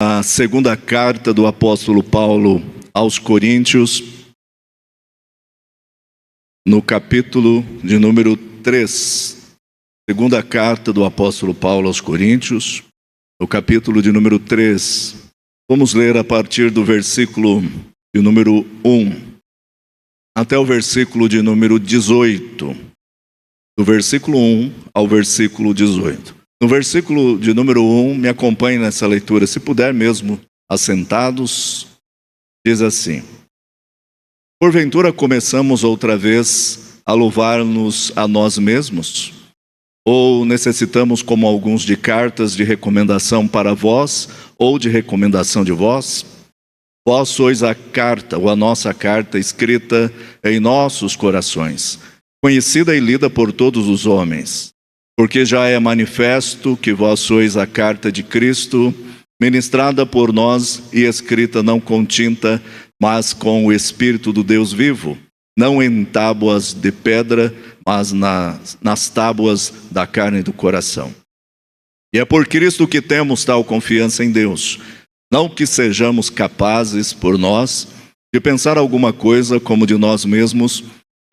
A segunda carta do apóstolo Paulo aos Coríntios, no capítulo de número 3. Segunda carta do apóstolo Paulo aos Coríntios, no capítulo de número 3. Vamos ler a partir do versículo de número 1 até o versículo de número 18. Do versículo 1 ao versículo 18. No versículo de número 1, me acompanhe nessa leitura, se puder mesmo, assentados. Diz assim: porventura começamos outra vez a louvar-nos a nós mesmos? Ou necessitamos, como alguns, de cartas de recomendação para vós, ou de recomendação de vós? Vós sois a carta, ou a nossa carta, escrita em nossos corações, conhecida e lida por todos os homens. Porque já é manifesto que vós sois a carta de Cristo, ministrada por nós e escrita não com tinta, mas com o Espírito do Deus vivo, não em tábuas de pedra, mas nas tábuas da carne do coração. E é por Cristo que temos tal confiança em Deus, não que sejamos capazes por nós de pensar alguma coisa como de nós mesmos,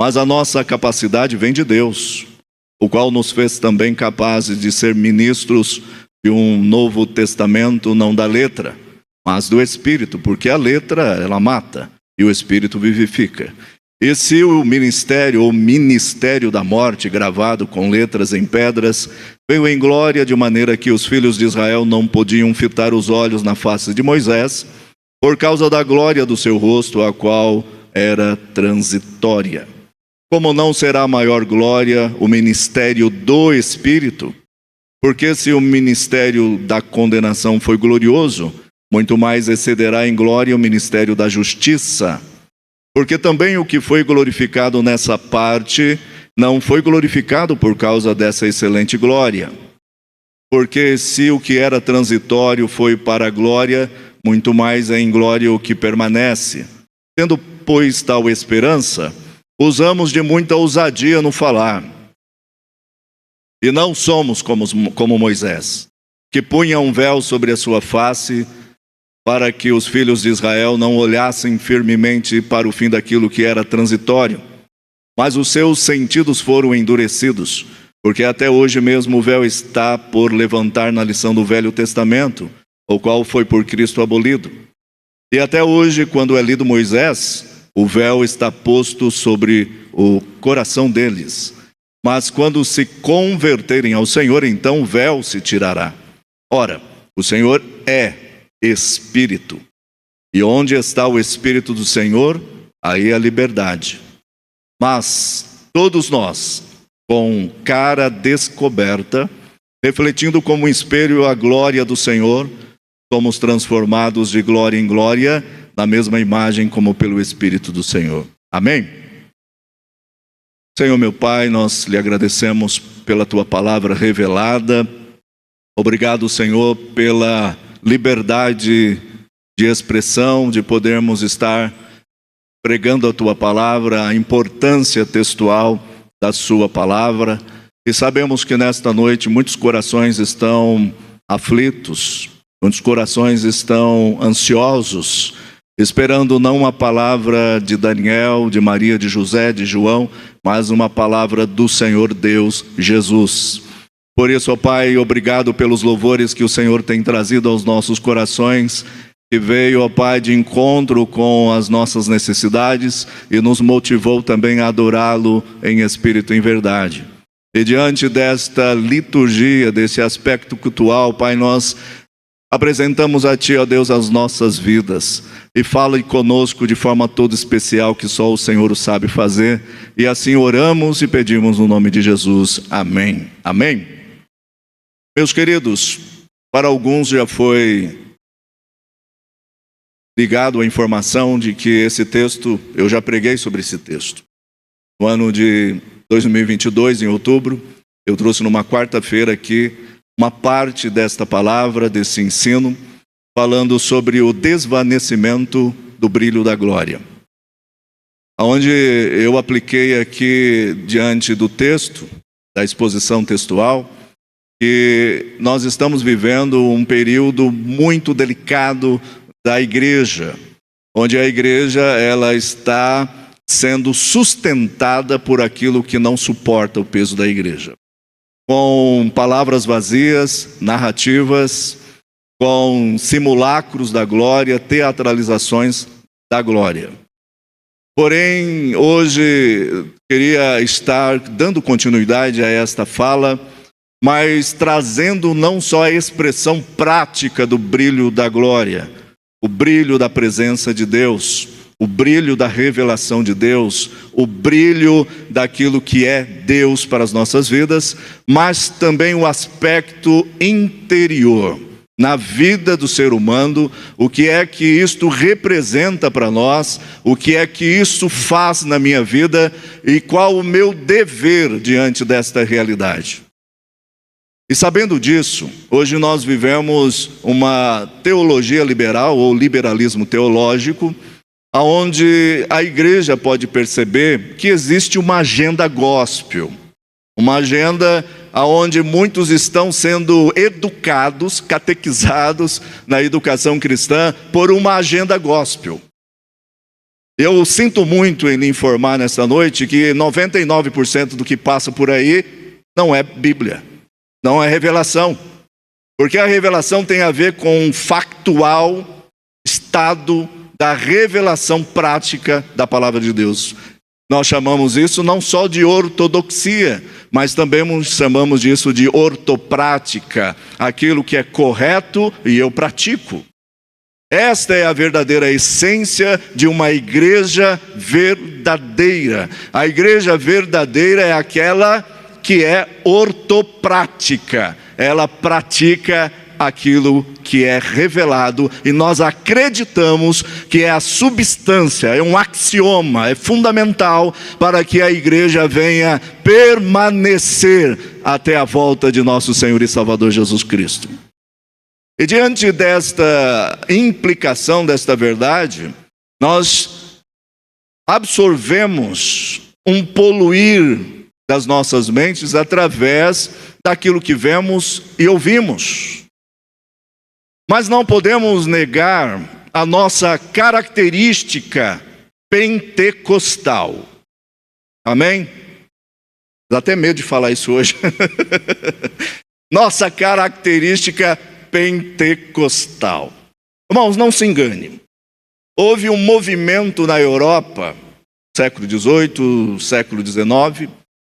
mas a nossa capacidade vem de Deus, o qual nos fez também capazes de ser ministros de um novo testamento, não da letra, mas do Espírito, porque a letra, ela mata, e o Espírito vivifica. E se o ministério, ou ministério da morte, gravado com letras em pedras, veio em glória de maneira que os filhos de Israel não podiam fitar os olhos na face de Moisés, por causa da glória do seu rosto, a qual era transitória. Como não será maior glória o ministério do Espírito? Porque se o ministério da condenação foi glorioso, muito mais excederá em glória o ministério da justiça. Porque também o que foi glorificado nessa parte não foi glorificado por causa dessa excelente glória. Porque se o que era transitório foi para a glória, muito mais é em glória o que permanece. Tendo, pois, tal esperança, usamos de muita ousadia no falar. E não somos como Moisés, que punha um véu sobre a sua face, para que os filhos de Israel não olhassem firmemente para o fim daquilo que era transitório. Mas os seus sentidos foram endurecidos, porque até hoje mesmo o véu está por levantar na lição do Velho Testamento, o qual foi por Cristo abolido. E até hoje, quando é lido Moisés, o véu está posto sobre o coração deles. Mas quando se converterem ao Senhor, então o véu se tirará. Ora, o Senhor é Espírito. E onde está o Espírito do Senhor, aí a liberdade. Mas todos nós, com cara descoberta, refletindo como um espelho a glória do Senhor, somos transformados de glória em glória, na mesma imagem como pelo Espírito do Senhor. Amém? Senhor meu Pai, nós lhe agradecemos pela Tua palavra revelada. Obrigado, Senhor, pela liberdade de expressão, de podermos estar pregando a Tua palavra, a importância textual da Sua palavra. E sabemos que nesta noite muitos corações estão aflitos, muitos corações estão ansiosos, esperando não uma palavra de Daniel, de Maria, de José, de João, mas uma palavra do Senhor Deus Jesus. Por isso, ó Pai, obrigado pelos louvores que o Senhor tem trazido aos nossos corações, que veio, ó Pai, de encontro com as nossas necessidades e nos motivou também a adorá-lo em espírito e em verdade. E diante desta liturgia, desse aspecto cultual, Pai, nós apresentamos a Ti, ó Deus, as nossas vidas. E fale conosco de forma toda especial, que só o Senhor o sabe fazer. E assim oramos e pedimos no nome de Jesus. Amém. Amém. Meus queridos, para alguns já foi ligado a informação de que esse texto, eu já preguei sobre esse texto. No ano de 2022, em outubro, eu trouxe numa quarta-feira aqui uma parte desta palavra, desse ensino, falando sobre o desvanecimento do brilho da glória. Onde eu apliquei aqui, diante do texto, da exposição textual, que nós estamos vivendo um período muito delicado da igreja, onde a igreja ela está sendo sustentada por aquilo que não suporta o peso da igreja. Com palavras vazias, narrativas, com simulacros da glória, teatralizações da glória. Porém, hoje queria estar dando continuidade a esta fala, mas trazendo não só a expressão prática do brilho da glória, o brilho da presença de Deus, o brilho da revelação de Deus, o brilho daquilo que é Deus para as nossas vidas, mas também o aspecto interior, na vida do ser humano, o que é que isto representa para nós, o que é que isso faz na minha vida e qual o meu dever diante desta realidade. E sabendo disso, hoje nós vivemos uma teologia liberal ou liberalismo teológico, onde a igreja pode perceber que existe uma agenda gospel, uma agenda onde muitos estão sendo educados, catequizados na educação cristã por uma agenda gospel. Eu sinto muito em lhe informar nesta noite que 99% do que passa por aí não é Bíblia, não é revelação, porque a revelação tem a ver com o factual estado da revelação prática da palavra de Deus. Nós chamamos isso não só de ortodoxia, mas também chamamos disso de ortoprática, aquilo que é correto e eu pratico. Esta é a verdadeira essência de uma igreja verdadeira. A igreja verdadeira é aquela que é ortoprática, ela pratica aquilo que é revelado, e nós acreditamos que é a substância, é um axioma, é fundamental para que a igreja venha permanecer até a volta de nosso Senhor e Salvador Jesus Cristo. E diante desta implicação, desta verdade, nós absorvemos um poluir das nossas mentes através daquilo que vemos e ouvimos. Mas não podemos negar a nossa característica pentecostal. Amém? Dá até medo de falar isso hoje. Nossa característica pentecostal. Irmãos, não se engane. Houve um movimento na Europa, século XVIII, século XIX,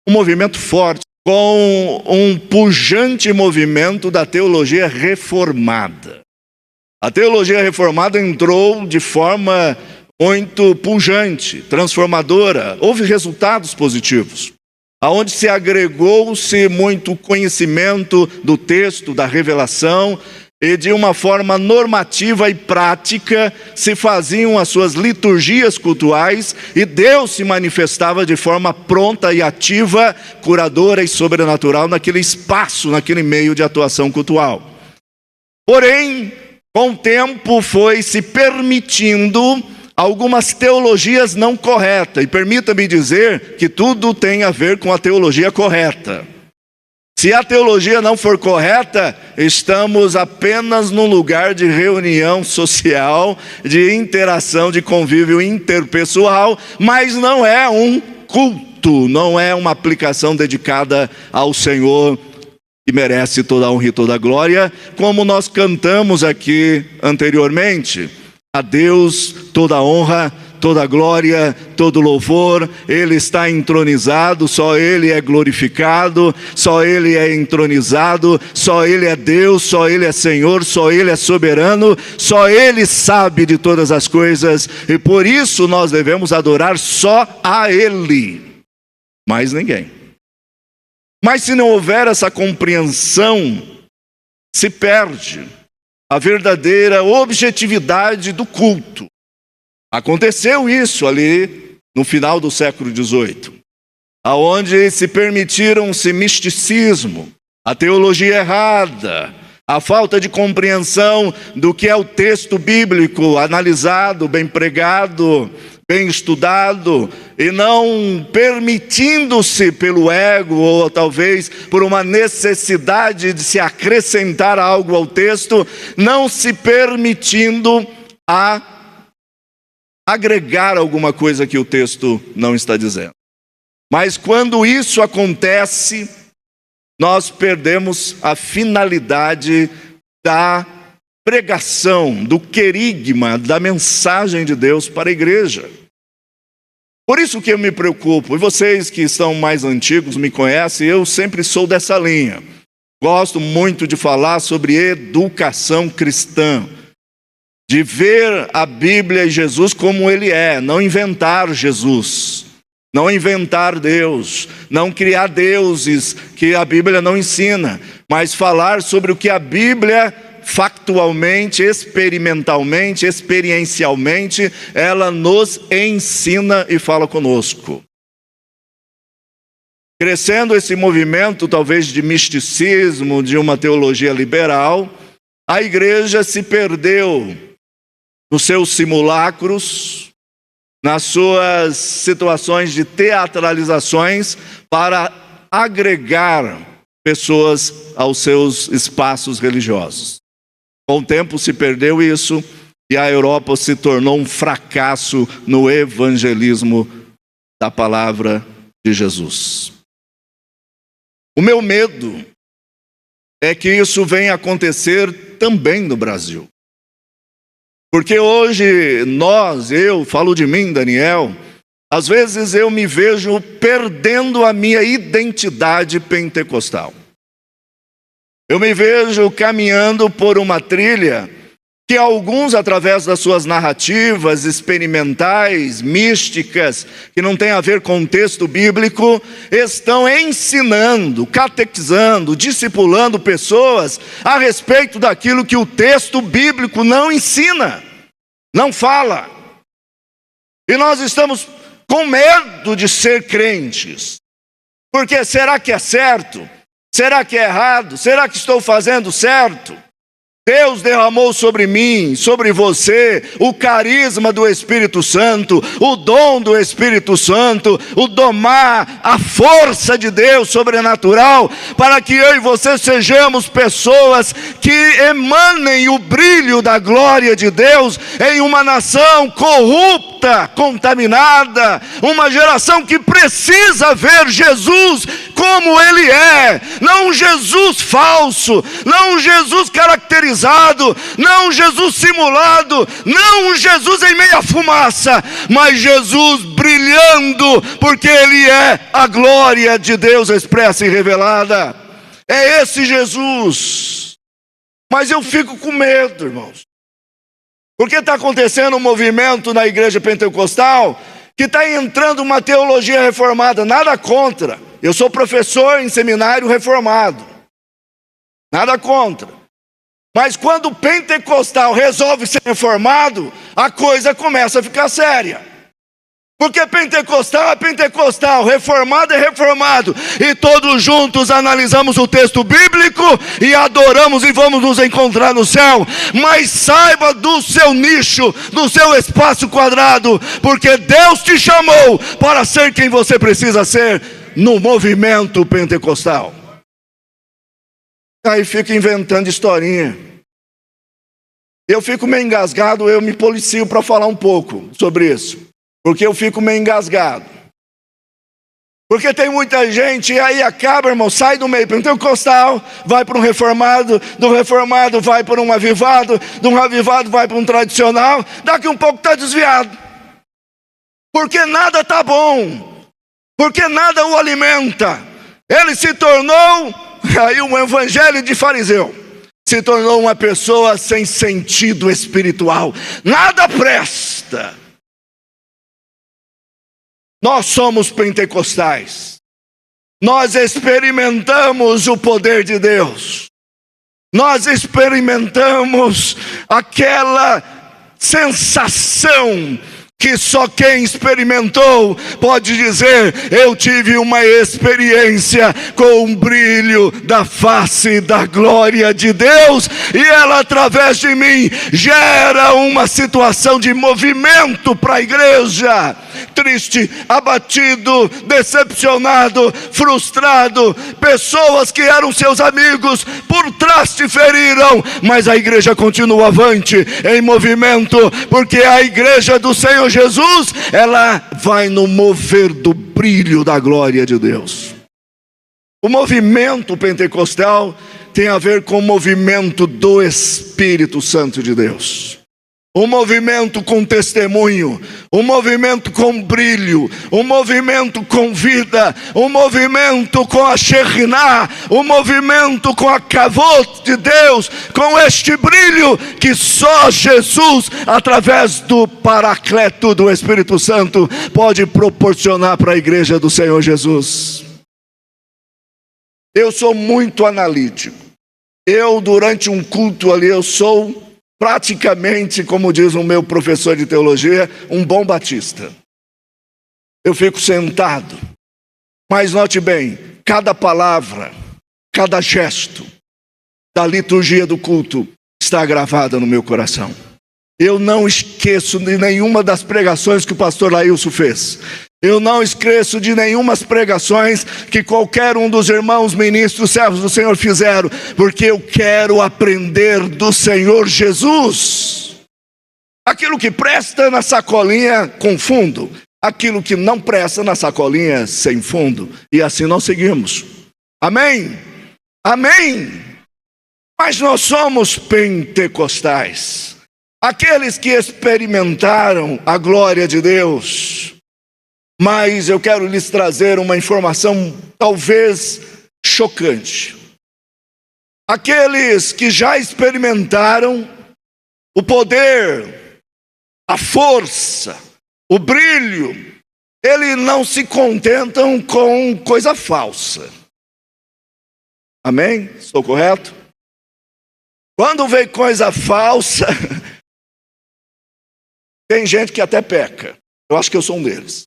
um movimento forte, com um pujante movimento da teologia reformada. A teologia reformada entrou de forma muito pujante, transformadora. Houve resultados positivos, aonde se agregou-se muito conhecimento do texto, da revelação, e de uma forma normativa e prática se faziam as suas liturgias cultuais e Deus se manifestava de forma pronta e ativa, curadora e sobrenatural naquele espaço, naquele meio de atuação cultual. Porém, com o tempo foi se permitindo algumas teologias não corretas, e permita-me dizer que tudo tem a ver com a teologia correta. Se a teologia não for correta, estamos apenas num lugar de reunião social, de interação, de convívio interpessoal, mas não é um culto, não é uma aplicação dedicada ao Senhor, que merece toda a honra e toda a glória, como nós cantamos aqui anteriormente. A Deus toda a honra, toda a glória, todo louvor, Ele está entronizado, só Ele é glorificado, só Ele é entronizado, só Ele é Deus, só Ele é Senhor, só Ele é soberano, só Ele sabe de todas as coisas, e por isso nós devemos adorar só a Ele, mais ninguém. Mas se não houver essa compreensão, se perde a verdadeira objetividade do culto. Aconteceu isso ali no final do século XVIII, aonde se permitiram-se misticismo, a teologia errada, a falta de compreensão do que é o texto bíblico, analisado, bem pregado, bem estudado, e não permitindo-se pelo ego, ou talvez por uma necessidade de se acrescentar algo ao texto, não se permitindo a agregar alguma coisa que o texto não está dizendo. Mas quando isso acontece, nós perdemos a finalidade da pregação, do querigma, da mensagem de Deus para a igreja. Por isso que eu me preocupo, e vocês que são mais antigos me conhecem, eu sempre sou dessa linha. Gosto muito de falar sobre educação cristã, de ver a Bíblia e Jesus como ele é, não inventar Jesus, não inventar Deus, não criar deuses que a Bíblia não ensina, mas falar sobre o que a Bíblia factualmente, experimentalmente, experiencialmente, ela nos ensina e fala conosco. Crescendo esse movimento, talvez de misticismo, de uma teologia liberal, a igreja se perdeu nos seus simulacros, nas suas situações de teatralizações, para agregar pessoas aos seus espaços religiosos. Com o tempo se perdeu isso, e a Europa se tornou um fracasso no evangelismo da palavra de Jesus. O meu medo é que isso venha acontecer também no Brasil. Porque hoje eu falo de mim, Daniel, às vezes eu me vejo perdendo a minha identidade pentecostal. Eu me vejo caminhando por uma trilha que alguns, através das suas narrativas experimentais, místicas, que não tem a ver com o texto bíblico, estão ensinando, catequizando, discipulando pessoas a respeito daquilo que o texto bíblico não ensina, não fala. E nós estamos com medo de ser crentes, porque será que é certo? Será que é errado? Será que estou fazendo certo? Deus derramou sobre mim, sobre você, o carisma do Espírito Santo, o dom do Espírito Santo, o domar, a força de Deus sobrenatural, para que eu e você sejamos pessoas que emanem o brilho da glória de Deus em uma nação corrupta, contaminada, uma geração que precisa ver Jesus como Ele é, não um Jesus falso, não um Jesus caracterizado, não um Jesus simulado, não um Jesus em meia fumaça, mas Jesus brilhando, porque Ele é a glória de Deus expressa e revelada. É esse Jesus. Mas eu fico com medo, irmãos, porque está acontecendo um movimento na igreja pentecostal que está entrando uma teologia reformada. Nada contra, eu sou professor em seminário reformado, nada contra. Mas quando o pentecostal resolve ser reformado, a coisa começa a ficar séria. Porque pentecostal é pentecostal, reformado é reformado. E todos juntos analisamos o texto bíblico e adoramos e vamos nos encontrar no céu. Mas saiba do seu nicho, do seu espaço quadrado, porque Deus te chamou para ser quem você precisa ser no movimento pentecostal. Aí fica inventando historinha. Eu fico meio engasgado, eu me policio para falar um pouco sobre isso. Porque eu fico meio engasgado. Porque tem muita gente, e aí acaba, irmão, sai do meio pentecostal, vai para um reformado, do reformado vai para um avivado, de um avivado vai para um tradicional, daqui um pouco está desviado. Porque nada está bom, porque nada o alimenta. Ele se tornou, aí um evangelho de fariseu, se tornou uma pessoa sem sentido espiritual, nada presta. Nós somos pentecostais, nós experimentamos o poder de Deus, nós experimentamos aquela sensação que só quem experimentou pode dizer: eu tive uma experiência com o brilho da face da glória de Deus, e ela através de mim gera uma situação de movimento para a igreja. Triste, abatido, decepcionado, frustrado, pessoas que eram seus amigos por trás te feriram, mas a igreja continua avante, em movimento, porque a igreja do Senhor Jesus, ela vai no mover do brilho da glória de Deus. O movimento pentecostal tem a ver com o movimento do Espírito Santo de Deus. Um movimento com testemunho, um movimento com brilho, um movimento com vida, um movimento com a Shekhinah, um movimento com a Kavod de Deus, com este brilho que só Jesus, através do Paracleto do Espírito Santo, pode proporcionar para a igreja do Senhor Jesus. Eu sou muito analítico. Durante um culto ali, eu sou praticamente, como diz o meu professor de teologia, um bom batista. Eu fico sentado, mas note bem, cada palavra, cada gesto da liturgia do culto está gravada no meu coração. Eu não esqueço de nenhuma das pregações que o pastor Laílson fez. Eu não esqueço de nenhumas pregações que qualquer um dos irmãos ministros, servos do Senhor fizeram, porque eu quero aprender do Senhor Jesus. Aquilo que presta na sacolinha com fundo, aquilo que não presta na sacolinha sem fundo, e assim nós seguimos. Amém? Amém? Mas nós somos pentecostais, aqueles que experimentaram a glória de Deus. Mas eu quero lhes trazer uma informação talvez chocante. Aqueles que já experimentaram o poder, a força, o brilho, eles não se contentam com coisa falsa. Amém? Estou correto? Quando vem coisa falsa, tem gente que até peca. Eu acho que eu sou um deles.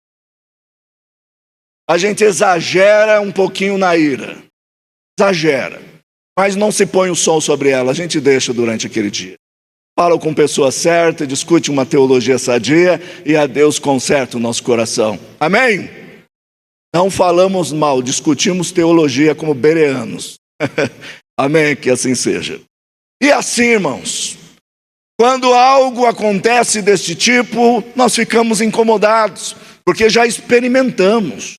A gente exagera um pouquinho na ira. Exagera. Mas não se põe o sol sobre ela. A gente deixa durante aquele dia. Fala com pessoa certa, discute uma teologia sadia e a Deus conserta o nosso coração. Amém? Não falamos mal, discutimos teologia como bereanos. Amém? Que assim seja. E assim, irmãos, quando algo acontece deste tipo, nós ficamos incomodados, porque já experimentamos.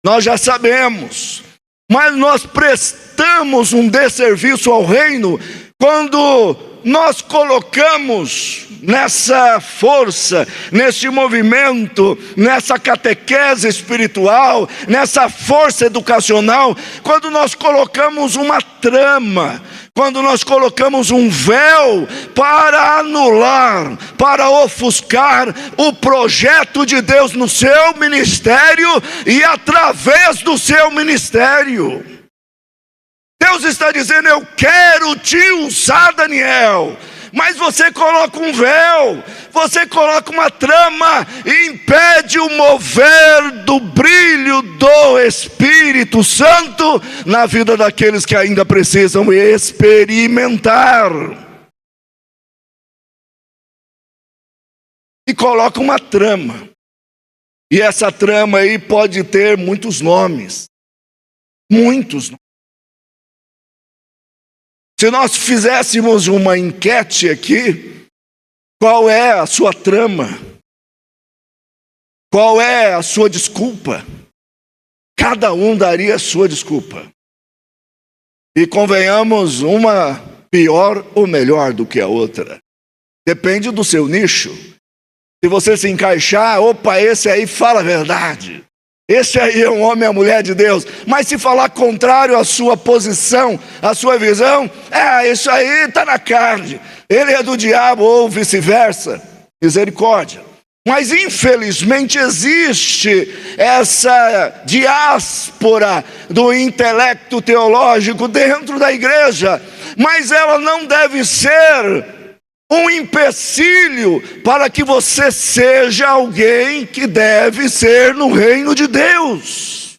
Nós já sabemos, mas nós prestamos um desserviço ao reino quando nós colocamos nessa força, nesse movimento, nessa catequese espiritual, nessa força educacional, quando nós colocamos uma trama, quando nós colocamos um véu para anular, para ofuscar o projeto de Deus no seu ministério e através do seu ministério. Deus está dizendo: eu quero te usar, Daniel. Mas você coloca um véu, você coloca uma trama e impede o mover do brilho do Espírito Santo na vida daqueles que ainda precisam experimentar. E coloca uma trama. E essa trama aí pode ter muitos nomes. Muitos nomes. Se nós fizéssemos uma enquete aqui, qual é a sua trama? Qual é a sua desculpa? Cada um daria a sua desculpa. E convenhamos, uma pior ou melhor do que a outra. Depende do seu nicho. Se você se encaixar, opa, esse aí fala a verdade. Esse aí é um homem ou mulher de Deus. Mas se falar contrário à sua posição, à sua visão, isso aí está na carne. Ele é do diabo ou vice-versa. Misericórdia. Mas infelizmente existe essa diáspora do intelecto teológico dentro da igreja. Mas ela não deve ser um empecilho para que você seja alguém que deve ser no reino de Deus.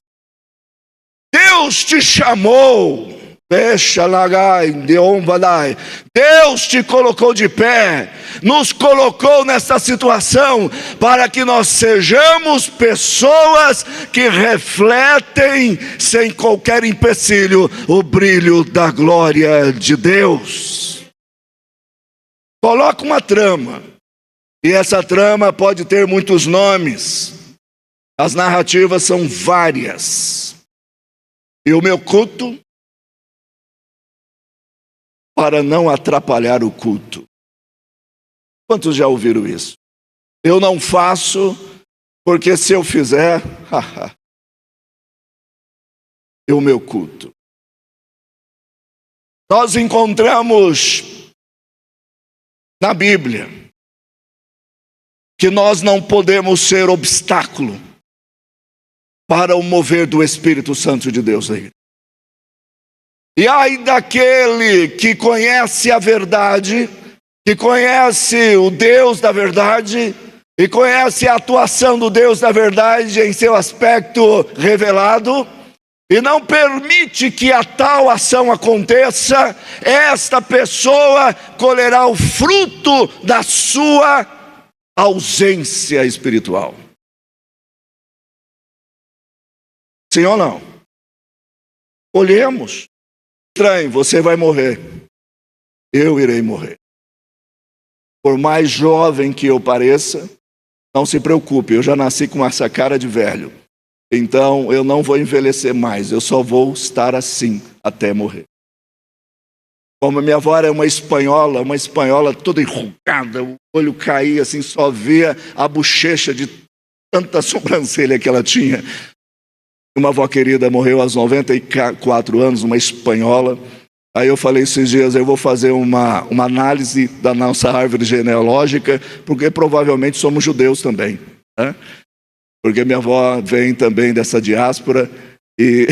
Deus te chamou, Deus te colocou de pé, nos colocou nessa situação para que nós sejamos pessoas que refletem sem qualquer empecilho o brilho da glória de Deus. Coloca uma trama, e essa trama pode ter muitos nomes, as narrativas são várias, e o meu culto, para não atrapalhar o culto. Quantos já ouviram isso? Eu não faço, porque se eu fizer, é o meu culto. Nós encontramos na Bíblia que nós não podemos ser obstáculo para o mover do Espírito Santo de Deus na igreja. E ai daquele que conhece a verdade, que conhece o Deus da verdade, e conhece a atuação do Deus da verdade em seu aspecto revelado, e não permite que a tal ação aconteça, esta pessoa colherá o fruto da sua ausência espiritual. Sim ou não? Olhemos. Estranho, você vai morrer. Eu irei morrer. Por mais jovem que eu pareça, não se preocupe, eu já nasci com essa cara de velho. Então eu não vou envelhecer mais, eu só vou estar assim até morrer. Como minha avó era uma espanhola toda enrugada, o olho caía assim, só via a bochecha de tanta sobrancelha que ela tinha. Uma avó querida morreu aos 94 anos, uma espanhola. Aí eu falei esses dias, eu vou fazer uma análise da nossa árvore genealógica, porque provavelmente somos judeus também, né? Porque minha avó vem também dessa diáspora e,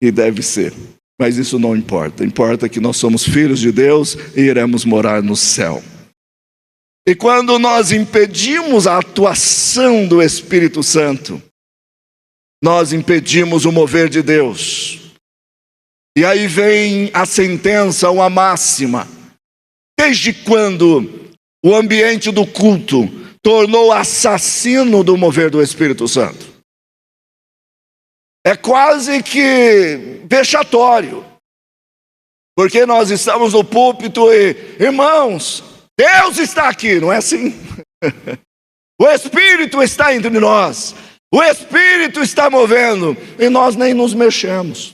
e deve ser. Mas isso não importa, importa que nós somos filhos de Deus e iremos morar no céu. E quando nós impedimos a atuação do Espírito Santo, nós impedimos o mover de Deus. E aí vem a sentença, uma máxima. Desde quando o ambiente do culto tornou assassino do mover do Espírito Santo? É quase que vexatório. Porque nós estamos no púlpito e, irmãos, Deus está aqui, não é assim? O Espírito está entre nós. O Espírito está movendo e nós nem nos mexemos.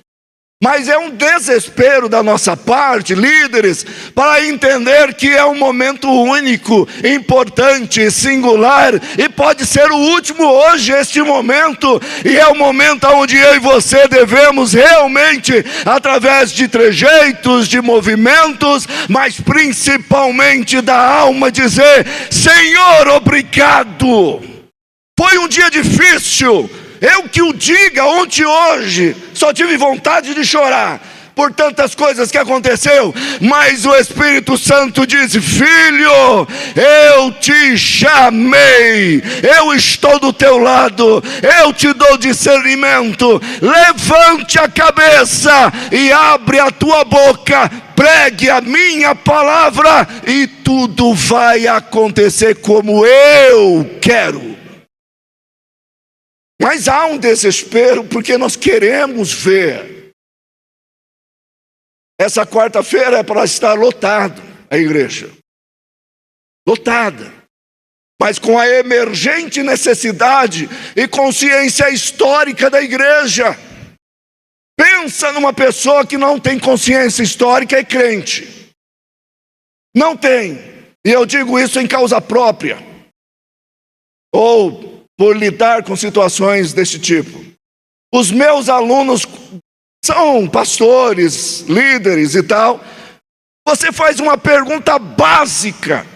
Mas é um desespero da nossa parte, líderes, para entender que é um momento único, importante, singular, e pode ser o último hoje, este momento, e é o momento onde eu e você devemos realmente, através de trejeitos, de movimentos, mas principalmente da alma, dizer: Senhor, obrigado. Foi um dia difícil, eu que o diga, ontem e hoje, só tive vontade de chorar, por tantas coisas que aconteceu, mas o Espírito Santo diz: filho, eu te chamei, eu estou do teu lado, eu te dou discernimento, levante a cabeça e abre a tua boca, pregue a minha palavra e tudo vai acontecer como eu quero. Mas há um desespero porque nós queremos ver. Essa quarta-feira é para estar lotado a igreja. Lotada. Mas com a emergente necessidade e consciência histórica da igreja. Pensa numa pessoa que não tem consciência histórica e crente. Não tem. E eu digo isso em causa própria. Ou por lidar com situações deste tipo. Os meus alunos são pastores, líderes e tal. Você faz uma pergunta básica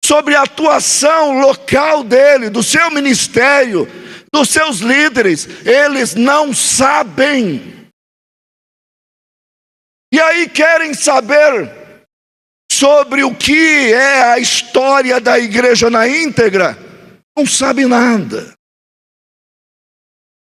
sobre a atuação local dele, do seu ministério, dos seus líderes. Eles não sabem. E aí querem saber sobre o que é a história da igreja na íntegra, não sabe nada.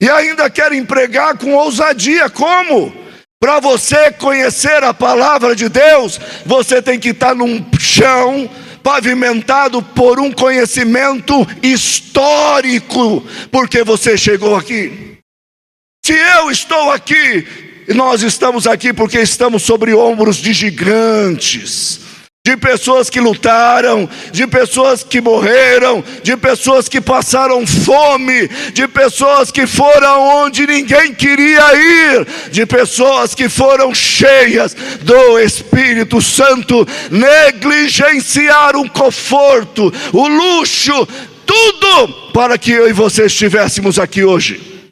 E ainda querem pregar com ousadia. Como? Para você conhecer a palavra de Deus, você tem que estar num chão pavimentado por um conhecimento histórico, porque você chegou aqui. Se eu estou aqui, nós estamos aqui porque estamos sobre ombros de gigantes, de pessoas que lutaram, de pessoas que morreram, de pessoas que passaram fome, de pessoas que foram onde ninguém queria ir, de pessoas que foram cheias do Espírito Santo, negligenciaram o conforto, o luxo, tudo para que eu e você estivéssemos aqui hoje.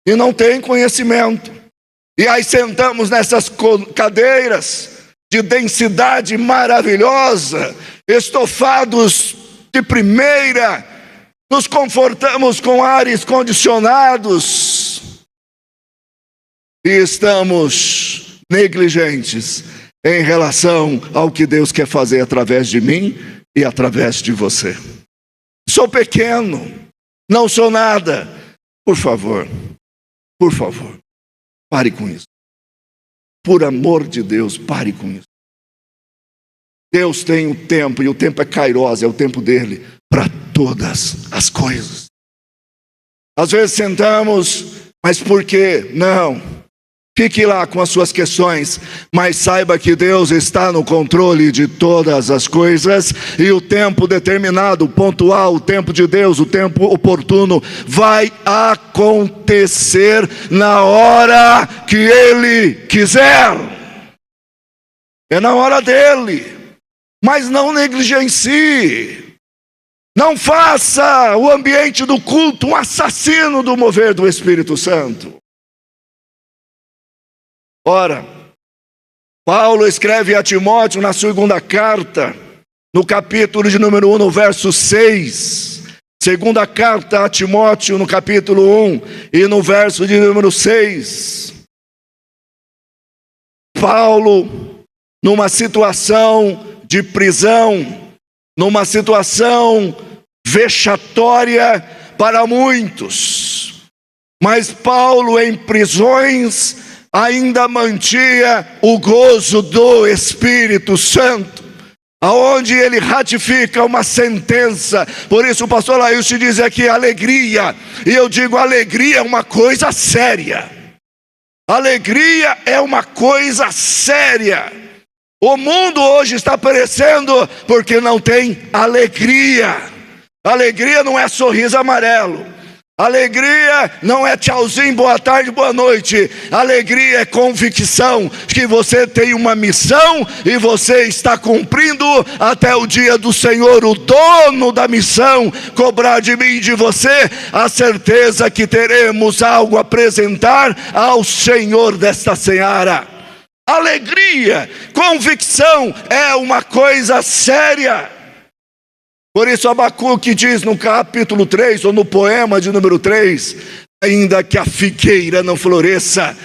E não tem conhecimento. E aí sentamos nessas cadeiras de densidade maravilhosa, estofados de primeira, nos confortamos com ares condicionados e estamos negligentes em relação ao que Deus quer fazer através de mim e através de você. Sou pequeno, não sou nada. Por favor, pare com isso. Por amor de Deus, pare com isso. Deus tem o tempo, e o tempo é kairos, é o tempo dele, para todas as coisas. Às vezes sentamos, mas por quê? Não. Fique lá com as suas questões, mas saiba que Deus está no controle de todas as coisas, e o tempo determinado, pontual, o tempo de Deus, o tempo oportuno, vai acontecer na hora que Ele quiser. É na hora dele, mas não negligencie. Não faça o ambiente do culto um assassino do mover do Espírito Santo. Ora, Paulo escreve a Timóteo na segunda carta, no capítulo de número 1, no verso 6. Segunda carta a Timóteo, no capítulo 1 e no verso de número 6. Paulo, numa situação de prisão, numa situação vexatória para muitos, mas Paulo em prisões ainda mantinha o gozo do Espírito Santo, aonde ele ratifica uma sentença. Por isso o pastor Laílson diz aqui alegria, e eu digo alegria é uma coisa séria. Alegria é uma coisa séria. O mundo hoje está perecendo porque não tem alegria. Alegria não é sorriso amarelo. Alegria não é tchauzinho, boa tarde, boa noite. Alegria é convicção de que você tem uma missão e você está cumprindo até o dia do Senhor, o dono da missão, cobrar de mim e de você a certeza que teremos algo a apresentar ao Senhor desta seara. Alegria, convicção é uma coisa séria. Por isso Abacuque diz no capítulo 3, ou no poema de número 3, ainda que a figueira não floresça,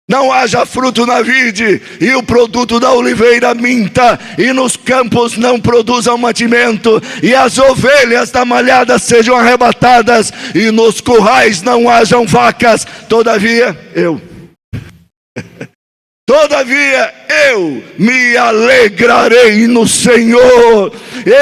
não haja fruto na vide, e o produto da oliveira minta, e nos campos não produzam mantimento, e as ovelhas da malhada sejam arrebatadas, e nos currais não hajam vacas, todavia eu me alegrarei no Senhor,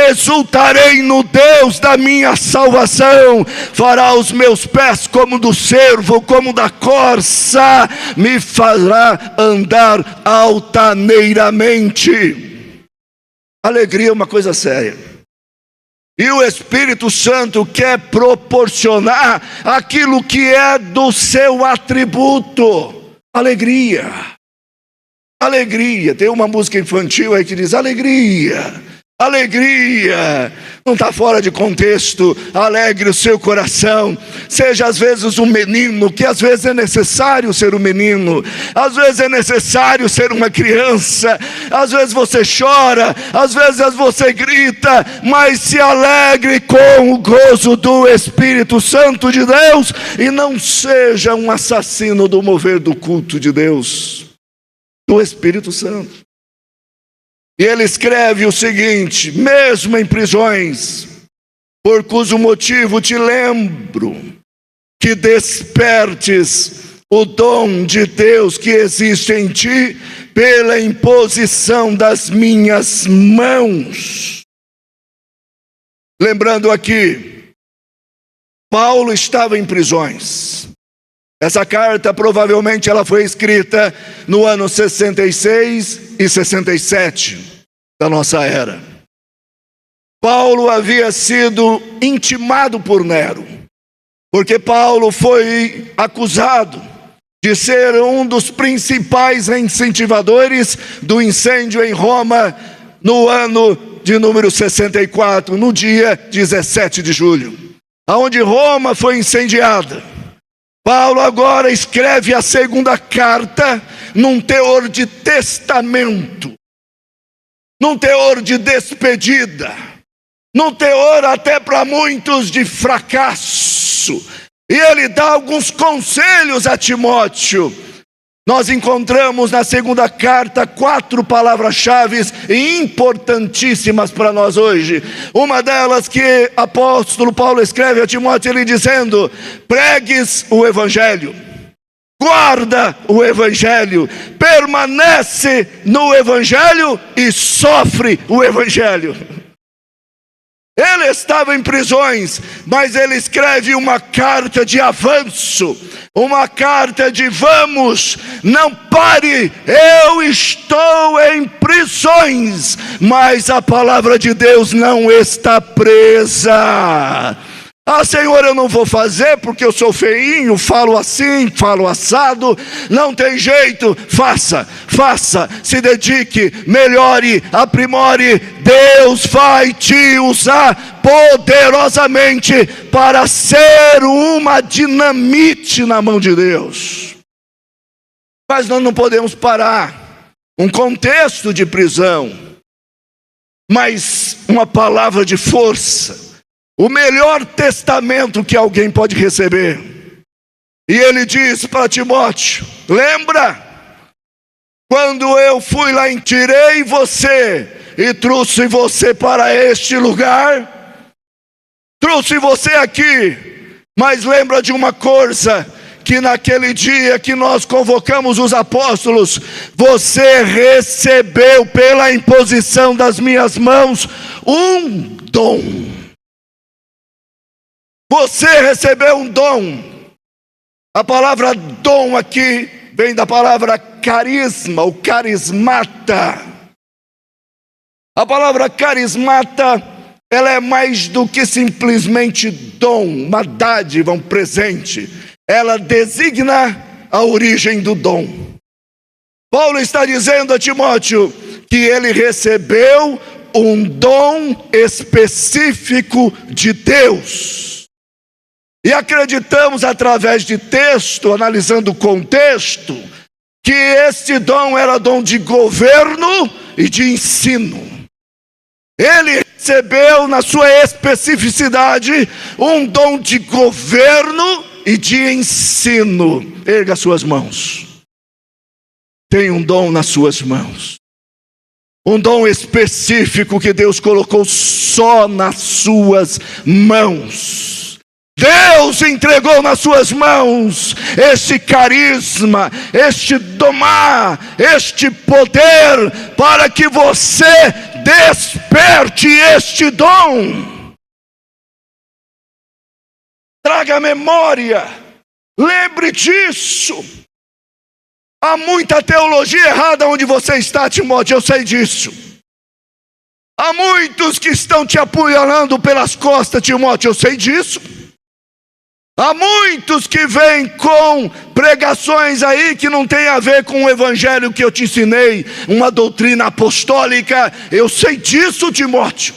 exultarei no Deus da minha salvação. Fará os meus pés como do cervo, como da corça, me fará andar altaneiramente. Alegria é uma coisa séria, e o Espírito Santo quer proporcionar aquilo que é do seu atributo: alegria. Alegria, tem uma música infantil aí que diz alegria, alegria, não está fora de contexto. Alegre o seu coração, seja às vezes um menino, que às vezes é necessário ser um menino, às vezes é necessário ser uma criança, às vezes você chora, às vezes você grita, mas se alegre com o gozo do Espírito Santo de Deus, e não seja um assassino do mover do culto de Deus, do Espírito Santo. E ele escreve o seguinte: mesmo em prisões, por cujo motivo te lembro que despertes o dom de Deus que existe em ti pela imposição das minhas mãos. Lembrando aqui, Paulo estava em prisões. Essa carta provavelmente ela foi escrita no ano 66 e 67 da nossa era. Paulo havia sido intimado por Nero, porque Paulo foi acusado de ser um dos principais incentivadores do incêndio em Roma no ano de número 64, no dia 17 de julho, aonde Roma foi incendiada. Paulo agora escreve a segunda carta num teor de testamento, num teor de despedida, num teor até para muitos de fracasso. E ele dá alguns conselhos a Timóteo. Nós encontramos na segunda carta 4 palavras-chave importantíssimas para nós hoje. Uma delas que o apóstolo Paulo escreve a Timóteo, ele dizendo: pregues o evangelho, guarda o evangelho, permanece no evangelho e sofre o evangelho. Ele estava em prisões, mas ele escreve uma carta de avanço, uma carta de vamos, não pare, eu estou em prisões, mas a palavra de Deus não está presa. Ah, Senhor, eu não vou fazer porque eu sou feinho, falo assim, falo assado. Não tem jeito, faça, se dedique, melhore, aprimore. Deus vai te usar poderosamente para ser uma dinamite na mão de Deus. Mas nós não podemos parar. Um contexto de prisão, mas uma palavra de força. O melhor testamento que alguém pode receber. E ele diz para Timóteo: lembra quando eu fui lá e tirei você e trouxe você para este lugar? Trouxe você aqui, mas lembra de uma coisa, que naquele dia que nós convocamos os apóstolos, você recebeu pela imposição das minhas mãos um dom. Você recebeu um dom. A palavra dom aqui vem da palavra carisma, ou carismata. A palavra carismata, ela é mais do que simplesmente dom, uma dádiva, um presente. Ela designa a origem do dom. Paulo está dizendo a Timóteo que ele recebeu um dom específico de Deus. E acreditamos através de texto, analisando o contexto, que este dom era dom de governo e de ensino. Ele recebeu na sua especificidade um dom de governo e de ensino. Erga suas mãos. Tem um dom nas suas mãos. Um dom específico que Deus colocou só nas suas mãos. Deus entregou nas suas mãos este carisma, este domar, este poder, para que você desperte este dom. Traga memória, lembre disso. Há muita teologia errada onde você está, Timóteo, eu sei disso. Há muitos que estão te apunhalando pelas costas, Timóteo, eu sei disso. Há muitos que vêm com pregações aí que não tem a ver com o evangelho que eu te ensinei, uma doutrina apostólica. Eu sei disso, Timóteo.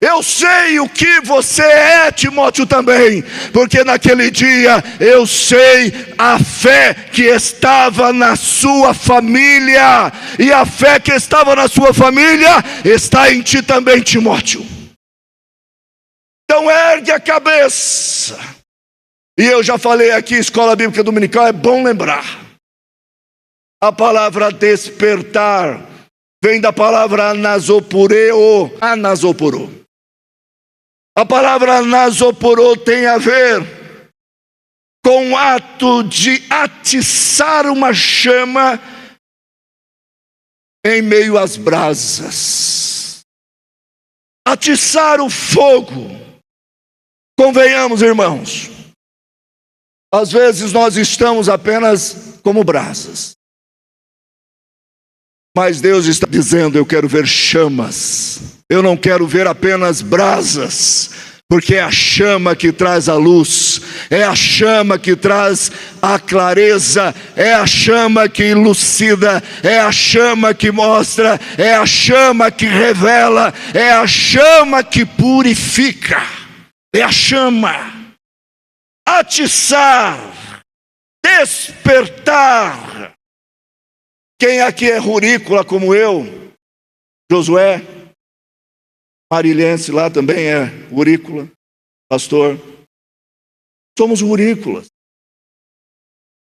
Eu sei o que você é, Timóteo, também, porque naquele dia eu sei a fé que estava na sua família, e a fé que estava na sua família está em ti também, Timóteo. Então ergue a cabeça. E eu já falei aqui, escola bíblica dominical, é bom lembrar. A palavra despertar vem da palavra anasopureo, anasoporô. A palavra anasoporô tem a ver com o ato de atiçar uma chama em meio às brasas. Atiçar o fogo. Convenhamos, irmãos, às vezes nós estamos apenas como brasas. Mas Deus está dizendo: eu quero ver chamas. Eu não quero ver apenas brasas, porque é a chama que traz a luz, é a chama que traz a clareza, é a chama que elucida, é a chama que mostra, é a chama que revela, é a chama que purifica, é a chama. Atiçar, despertar. Quem aqui é rurícola como eu? Josué, Marilhense lá também é rurícola, pastor. Somos rurícolas.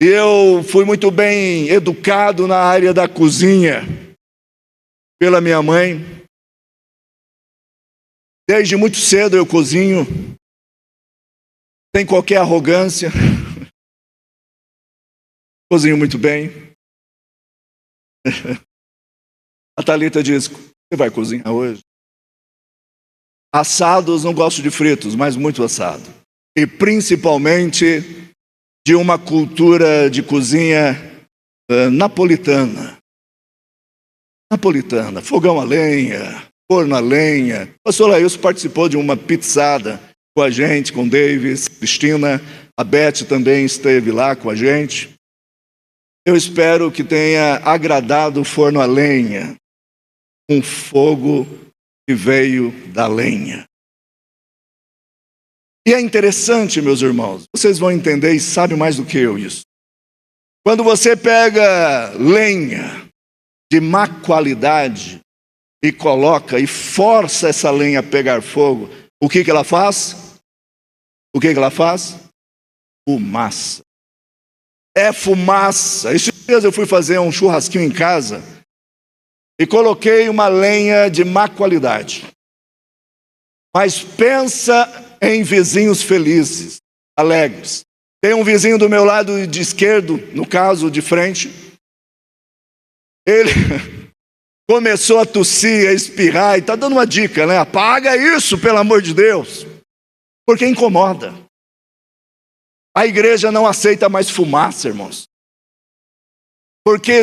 E eu fui muito bem educado na área da cozinha pela minha mãe. Desde muito cedo eu cozinho, sem qualquer arrogância. Cozinho muito bem. A Thalita diz: você vai cozinhar hoje? Assados, não gosto de fritos, mas muito assado. E principalmente de uma cultura de cozinha napolitana. Napolitana, fogão a lenha, forno a lenha. O pastor Laílson participou de uma pizzada com a gente, com Davis, Cristina. A Beth também esteve lá com a gente. Eu espero que tenha agradado o forno a lenha, um fogo que veio da lenha. E é interessante, meus irmãos, vocês vão entender e sabem mais do que eu isso. Quando você pega lenha de má qualidade e coloca e força essa lenha a pegar fogo, o que ela faz? O que ela faz? Fumaça. É fumaça. Esses dias eu fui fazer um churrasquinho em casa e coloquei uma lenha de má qualidade. Mas pensa em vizinhos felizes, alegres. Tem um vizinho do meu lado de esquerdo, no caso de frente. Ele começou a tossir, a espirrar, e está dando uma dica, né? Apaga isso, pelo amor de Deus, porque incomoda. A igreja não aceita mais fumaça, irmãos, porque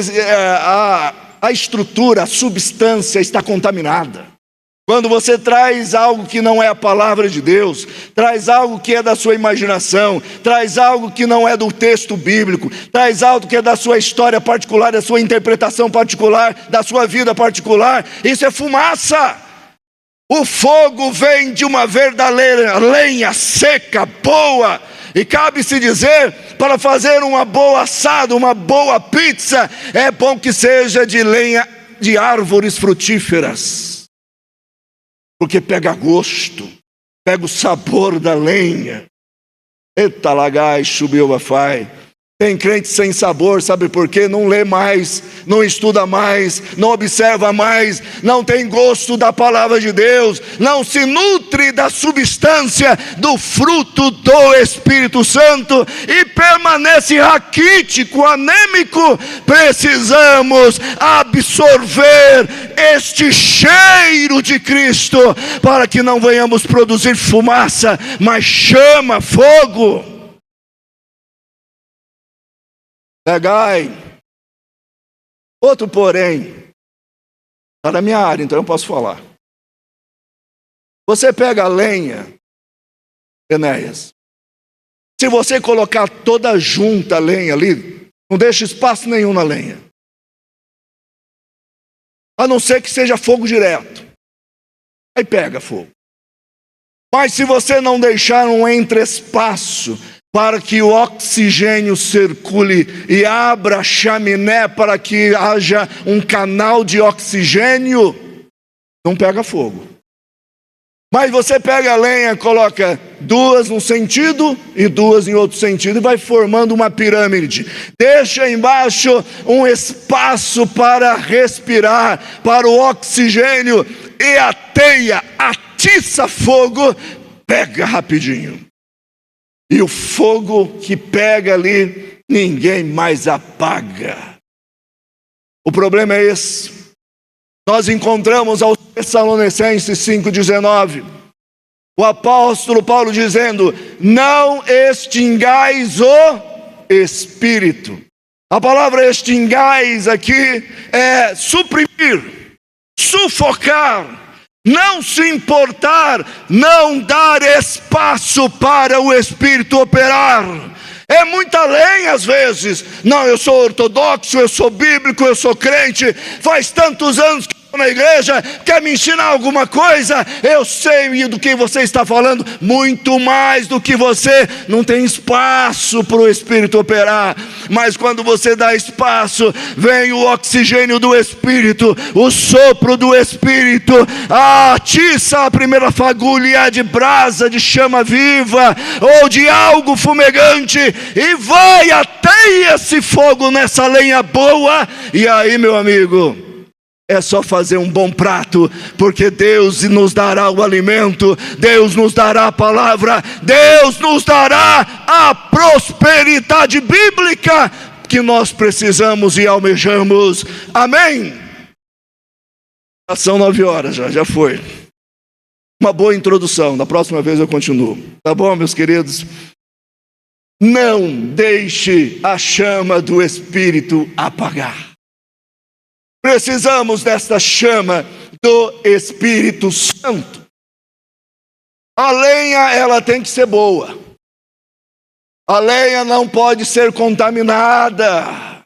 a estrutura, a substância está contaminada. Quando você traz algo que não é a palavra de Deus, traz algo que é da sua imaginação, traz algo que não é do texto bíblico, traz algo que é da sua história particular, da sua interpretação particular, da sua vida particular, isso é fumaça. O fogo vem de uma verdadeira lenha seca, boa. E cabe-se dizer, para fazer uma boa assada, uma boa pizza, é bom que seja de lenha de árvores frutíferas. Porque pega gosto, pega o sabor da lenha. Eita lagai, chubiovafai. Tem crente sem sabor, sabe por quê? Não lê mais, não estuda mais, não observa mais, não tem gosto da palavra de Deus, não se nutre da substância do fruto do Espírito Santo e permanece raquítico, anêmico. Precisamos absorver este cheiro de Cristo para que não venhamos produzir fumaça, mas chama, fogo. Pegai. Outro porém, está na minha área, então eu posso falar. Você pega a lenha, Enéas, se você colocar toda junta a lenha ali, não deixa espaço nenhum na lenha, a não ser que seja fogo direto, aí pega fogo. Mas se você não deixar um entre-espaço, para que o oxigênio circule e abra a chaminé para que haja um canal de oxigênio, não pega fogo. Mas você pega a lenha, coloca duas num sentido e duas em outro sentido, e vai formando uma pirâmide. Deixa embaixo um espaço para respirar, para o oxigênio, e a teia atiça fogo, pega rapidinho. E o fogo que pega ali, ninguém mais apaga. O problema é esse. Nós encontramos aos Tessalonicenses 5,19, o apóstolo Paulo dizendo: não extingais o Espírito. A palavra extingais aqui é suprimir, sufocar, não se importar, não dar espaço para o Espírito operar. É muita lenha às vezes. Não, eu sou ortodoxo, eu sou bíblico, eu sou crente, faz tantos anos que estou na igreja, quer me ensinar alguma coisa? Eu sei do que você está falando, muito mais do que você. Não tem espaço para o Espírito operar. Mas quando você dá espaço, vem o oxigênio do Espírito, o sopro do Espírito, atiça a primeira fagulha de brasa, de chama viva, ou de algo fumegante, e vai até esse fogo nessa lenha boa. E aí, meu amigo, é só fazer um bom prato, porque Deus nos dará o alimento, Deus nos dará a palavra, Deus nos dará a prosperidade bíblica que nós precisamos e almejamos. Amém? São 9 horas, já foi. Uma boa introdução, na próxima vez eu continuo. Tá bom, meus queridos? Não deixe a chama do Espírito apagar. Precisamos desta chama do Espírito Santo. A lenha, ela tem que ser boa. A lenha não pode ser contaminada.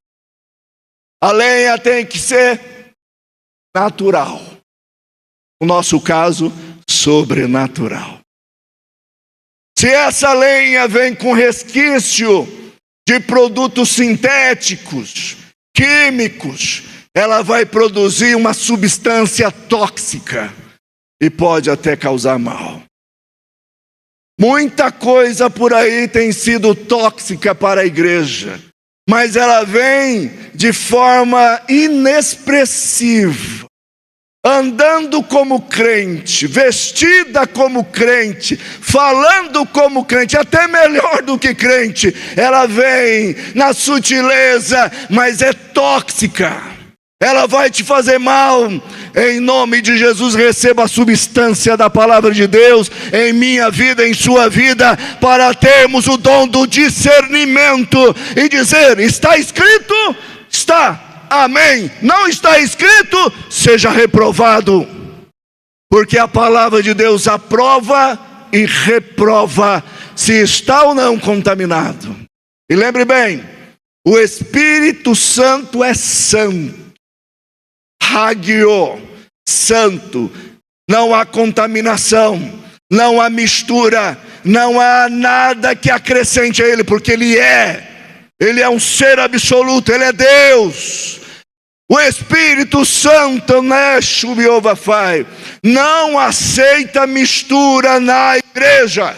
A lenha tem que ser natural. No nosso caso, sobrenatural. Se essa lenha vem com resquício de produtos sintéticos, químicos, ela vai produzir uma substância tóxica e pode até causar mal. Muita coisa por aí tem sido tóxica para a igreja, mas ela vem de forma inexpressiva, andando como crente, vestida como crente, falando como crente, até melhor do que crente. Ela vem na sutileza, mas é tóxica. Ela vai te fazer mal. Em nome de Jesus, receba a substância da palavra de Deus em minha vida, em sua vida, para termos o dom do discernimento e dizer: está escrito? Está. Amém. Não está escrito? Seja reprovado. Porque a palavra de Deus aprova e reprova se está ou não contaminado. E lembre bem, o Espírito Santo é santo. Hagio, santo, não há contaminação, não há mistura, não há nada que acrescente a ele, porque ele é um ser absoluto, ele é Deus. O Espírito Santo, né, Shubiovafai, não aceita mistura na igreja.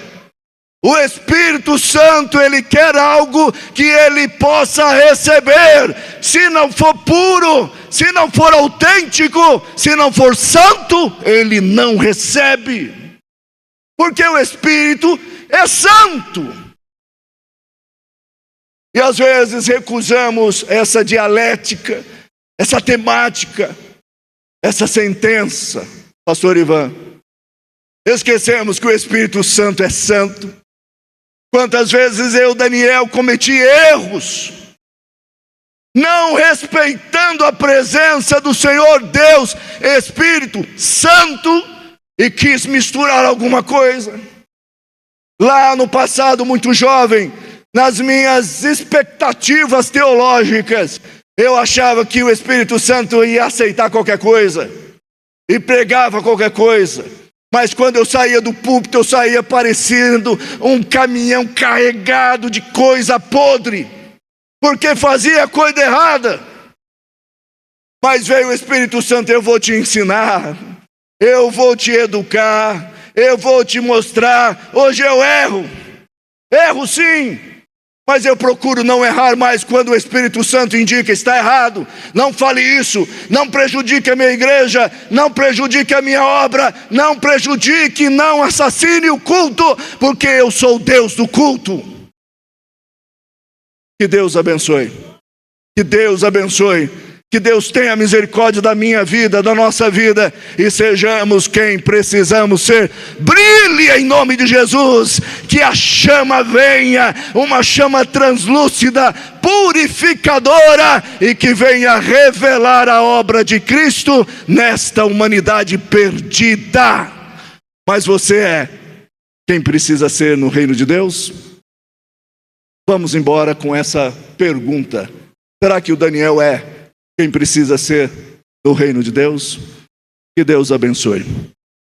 O Espírito Santo, ele quer algo que ele possa receber. Se não for puro, se não for autêntico, se não for santo, ele não recebe. Porque o Espírito é santo. E às vezes recusamos essa dialética, essa temática, essa sentença, pastor Ivan. Esquecemos que o Espírito Santo é santo. Quantas vezes eu, Daniel, cometi erros, não respeitando a presença do Senhor Deus, Espírito Santo, e quis misturar alguma coisa. Lá no passado, muito jovem, nas minhas expectativas teológicas, eu achava que o Espírito Santo ia aceitar qualquer coisa, e pregava qualquer coisa. Mas quando eu saía do púlpito, eu saía parecendo um caminhão carregado de coisa podre, porque fazia coisa errada. Mas veio o Espírito Santo: eu vou te ensinar, eu vou te educar, eu vou te mostrar. Hoje eu erro sim, mas eu procuro não errar mais quando o Espírito Santo indica, está errado, não fale isso, não prejudique a minha igreja, não prejudique a minha obra, não prejudique, não assassine o culto, porque eu sou o Deus do culto. Que Deus abençoe, que Deus abençoe, que Deus tenha misericórdia da minha vida, da nossa vida, e sejamos quem precisamos ser. Brilhe em nome de Jesus, que a chama venha, uma chama translúcida, purificadora, e que venha revelar a obra de Cristo nesta humanidade perdida. Mas você é quem precisa ser no reino de Deus? Vamos embora com essa pergunta. Será que o Daniel é quem precisa ser do reino de Deus? Que Deus abençoe.